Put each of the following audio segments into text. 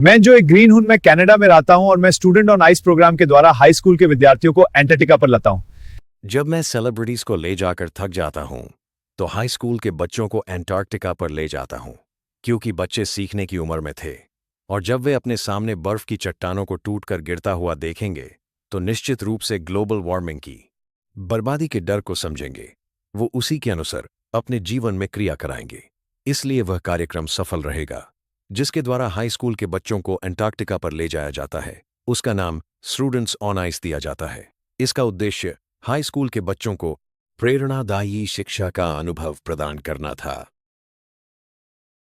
मैं जो एक ग्रीन हूं, मैं कनाडा में रहता हूं और मैं स्टूडेंट ऑन आइस प्रोग्राम के द्वारा हाई स्कूल के विद्यार्थियों को एंटार्क्टिका पर लाता हूं। जब मैं सेलिब्रिटीज को ले जाकर थक जाता हूं, तो हाई स्कूल के बच्चों को एंटार्क्टिका पर ले जाता हूं, क्योंकि बच्चे सीखने की उम्र में थे। और जब वे अपने सामने बर्फ की चट्टानों को टूटकर गिरता हुआ देखेंगे, तो निश्चित रूप से ग्लोबल वार्मिंग की बर्बादी के डर को समझेंगे। वो उसी के अनुसार अपने जीवन में क्रिया कराएंगे। इसलिए वह कार्यक्रम सफल रहेगा, जिसके द्वारा हाई स्कूल के बच्चों को एंटार्क्टिका पर ले जाया जाता है। उसका नाम स्टूडेंट्स ऑन आइस दिया जाता है। इसका उद्देश्य हाई स्कूल के बच्चों को प्रेरणादायी शिक्षा का अनुभव प्रदान करना था।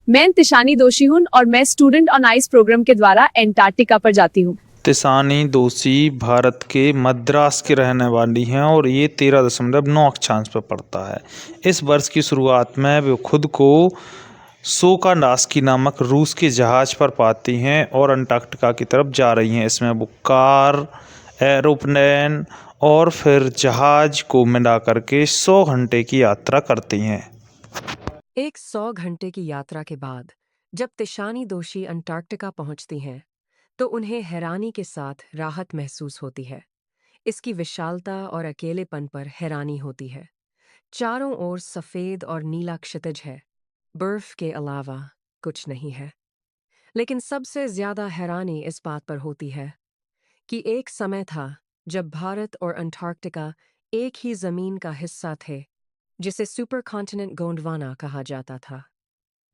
मैं तिशानी दोषी हूँ और मैं स्टूडेंट ऑन आइस प्रोग्राम के द्वारा एंटार्क्टिका पर जाती हूँ। तिशानी दोषी भारत के मद्रास की रहने वाली हैं और ये 13.9 अक्षांश पर पड़ता है। इस वर्ष की शुरुआत में वे खुद को सोकानास्की नामक रूस के जहाज पर पाती हैं और अंटार्कटिका की तरफ जा रही हैं। इसमें वो कार, एरोप्लेन और फिर जहाज को मिला करके 100 घंटे की यात्रा करती हैं। एक 100 घंटे की यात्रा के बाद जब तिशानी दोषी अंटार्कटिका पहुंचती हैं, तो उन्हें हैरानी के साथ राहत महसूस होती है। इसकी विशालता और अकेलेपन पर हैरानी होती है। चारों ओर सफ़ेद और नीला क्षितिज है, बर्फ के अलावा कुछ नहीं है। लेकिन सबसे ज़्यादा हैरानी इस बात पर होती है कि एक समय था जब भारत और अंटार्कटिका एक ही ज़मीन का हिस्सा थे, जिसे सुपर कॉन्टिनेंट गोंडवाना कहा जाता था।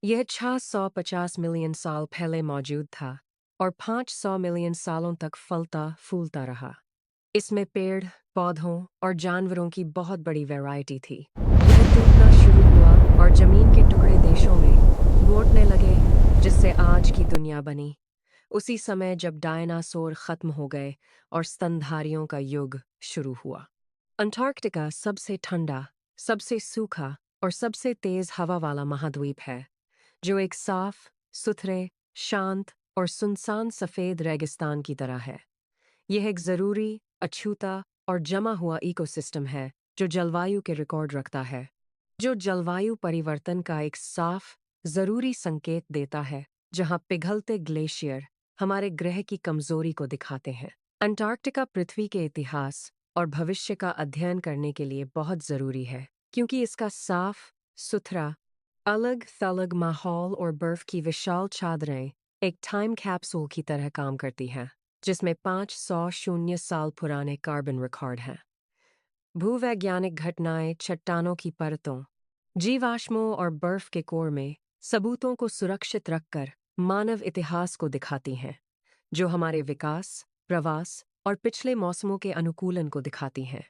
यह 650 मिलियन साल पहले मौजूद था और 500 मिलियन सालों तक फलता फूलता रहा। इसमें पेड़, पौधों और जानवरों की बहुत बड़ी वैरायटी थी। यह टूटना शुरू हुआ और जमीन के टुकड़े देशों में बांटने लगे, जिससे आज की दुनिया बनी। उसी समय जब डायनासोर खत्म हो गए और स्तनधारियों का युग शुरू हुआ। अंटार्कटिका सबसे ठंडा, सबसे सूखा और सबसे तेज हवा वाला महाद्वीप है, जो एक साफ, सुथरे, शांत और सुनसान सफ़ेद रेगिस्तान की तरह है। यह एक ज़रूरी, अछूता और जमा हुआ इकोसिस्टम है जो जलवायु के रिकॉर्ड रखता है, जो जलवायु परिवर्तन का एक साफ, ज़रूरी संकेत देता है, जहां पिघलते ग्लेशियर हमारे ग्रह की कमजोरी को दिखाते हैं। अंटार्कटिका पृथ्वी के इतिहास और भविष्य का अध्ययन करने के लिए बहुत ज़रूरी है, क्योंकि इसका साफ, सुथरा, अलग थलग माहौल और बर्फ की विशाल चादरें एक टाइम कैप्सूल की तरह काम करती हैं, जिसमें 500 साल पुराने कार्बन रिकॉर्ड हैं। भूवैज्ञानिक घटनाएं चट्टानों की परतों, जीवाश्मों और बर्फ के कोर में सबूतों को सुरक्षित रखकर मानव इतिहास को दिखाती हैं, जो हमारे विकास, प्रवास और पिछले मौसमों के अनुकूलन को दिखाती हैं।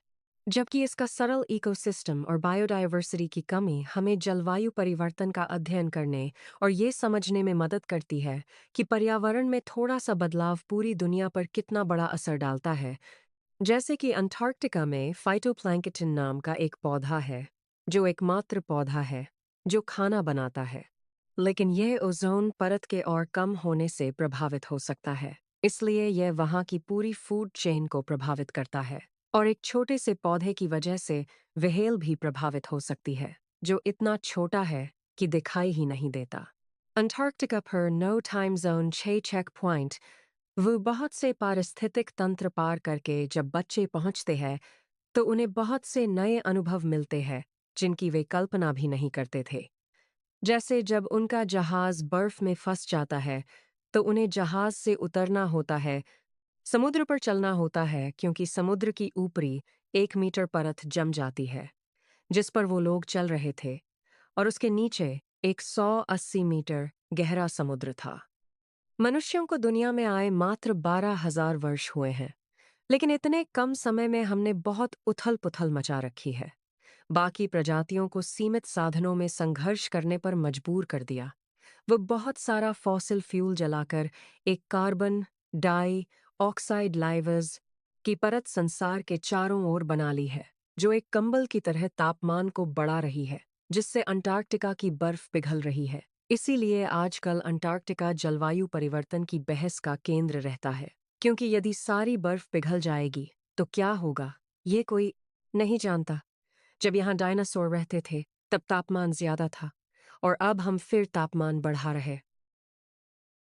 जबकि इसका सरल इकोसिस्टम और बायोडायवर्सिटी की कमी हमें जलवायु परिवर्तन का अध्ययन करने और ये समझने में मदद करती है कि पर्यावरण में थोड़ा सा बदलाव पूरी दुनिया पर कितना बड़ा असर डालता है। जैसे कि अंटार्कटिका में फाइटोप्लैंक्टन नाम का एक पौधा है, जो एकमात्र पौधा है जो खाना बनाता है, लेकिन यह ओजोन परत के और कम होने से प्रभावित हो सकता है। इसलिए यह वहाँ की पूरी फूड चेन को प्रभावित करता है और एक छोटे से पौधे की वजह से व्हेल भी प्रभावित हो सकती है, जो इतना छोटा है कि दिखाई ही नहीं देता। अंटार्कटिका पर no time zone 6 check point वो बहुत से पारिस्थितिक तंत्र पार करके जब बच्चे पहुंचते हैं, तो उन्हें बहुत से नए अनुभव मिलते हैं जिनकी वे कल्पना भी नहीं करते थे। जैसे जब उनका जहाज बर्फ में फंस जाता है, तो उन्हें जहाज से उतरना होता है, समुद्र पर चलना होता है, क्योंकि समुद्र की ऊपरी 1 मीटर परत जम जाती है, जिस पर वो लोग चल रहे थे, और उसके नीचे एक 180 मीटर गहरा समुद्र था। मनुष्यों को दुनिया में आए मात्र 12,000 वर्ष हुए हैं, लेकिन इतने कम समय में हमने बहुत उथल-पुथल मचा रखी है। बाकी प्रजातियों को सीमित साधनों में संघर्ष करने पर मजबूर कर दिया। वो बहुत सारा फॉसिल फ्यूल जलाकर एक कार्बन डाई ऑक्साइड लाइवर्स की परत संसार के चारों ओर बना ली है, जो एक कंबल की तरह तापमान को बढ़ा रही है, जिससे अंटार्कटिका की बर्फ पिघल रही है। इसीलिए आजकल अंटार्कटिका जलवायु परिवर्तन की बहस का केंद्र रहता है, क्योंकि यदि सारी बर्फ पिघल जाएगी तो क्या होगा, ये कोई नहीं जानता। जब यहाँ डायनासोर रहते थे, तब तापमान ज्यादा था, और अब हम फिर तापमान बढ़ा रहे।